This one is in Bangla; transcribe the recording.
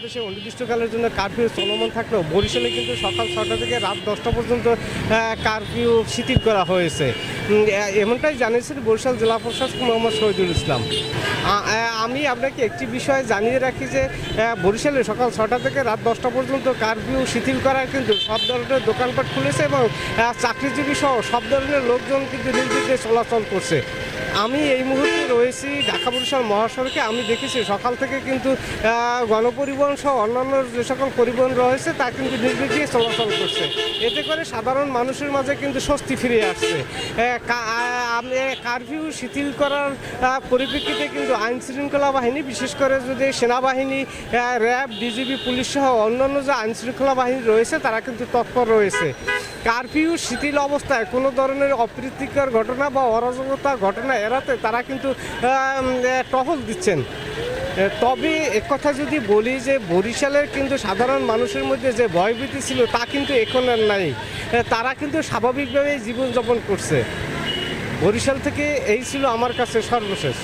দেশে অনির্দিষ্টকালের জন্য কারফিউ চলমান থাকলেও বরিশালে কিন্তু সকাল 6টা থেকে রাত 10টা পর্যন্ত কারফিউ শিথিল করা হয়েছে। এমনটাই জানিয়েছেন বরিশাল জেলা প্রশাসক মোহাম্মদ শহীদুল ইসলাম। আমি আপনাকে একটি বিষয় জানিয়ে রাখি যে বরিশালে সকাল 6টা থেকে রাত 10টা পর্যন্ত কারফিউ শিথিল করার কিন্তু সব ধরনের দোকানপাট খুলেছে এবং চাকরিজীবী সহ সব ধরনের লোকজন কিন্তু নির্বিঘ্নে চলাচল করছে। আমি এই মুহূর্তে রয়েছি ঢাকা বরিশাল মহাসড়কে। আমি দেখেছি সকাল থেকে কিন্তু গণপরিবহন সহ অন্যান্য যে সকল পরিবহন রয়েছে তা কিন্তু নির্বিঘ্নে চলাচল করছে। এতে করে সাধারণ মানুষের মাঝে কিন্তু স্বস্তি ফিরে আসছে। কারফিউ শিথিল করার পরিপ্রেক্ষিতে কিন্তু আইন শৃঙ্খলা বাহিনী, বিশেষ করে যদি সেনাবাহিনী, র্যাব, ডিজিবি, পুলিশ সহ অন্যান্য যে আইন শৃঙ্খলা বাহিনী রয়েছে তারা কিন্তু তৎপর রয়েছে। কারফিউ শিথিল অবস্থায় কোনো ধরনের অপ্রীতিকর ঘটনা বা অরাজকতা ঘটনা এড়াতে তারা কিন্তু টহল দিচ্ছেন। তবে একথা যদি বলি যে বরিশালের কিন্তু সাধারণ মানুষের মধ্যে যে ভয়ভীতি ছিল তা কিন্তু এখন আর নাই। তারা কিন্তু স্বাভাবিকভাবেই জীবনযাপন করছে। বরিশাল থেকে এই ছিল আমার কাছে সর্বশেষ।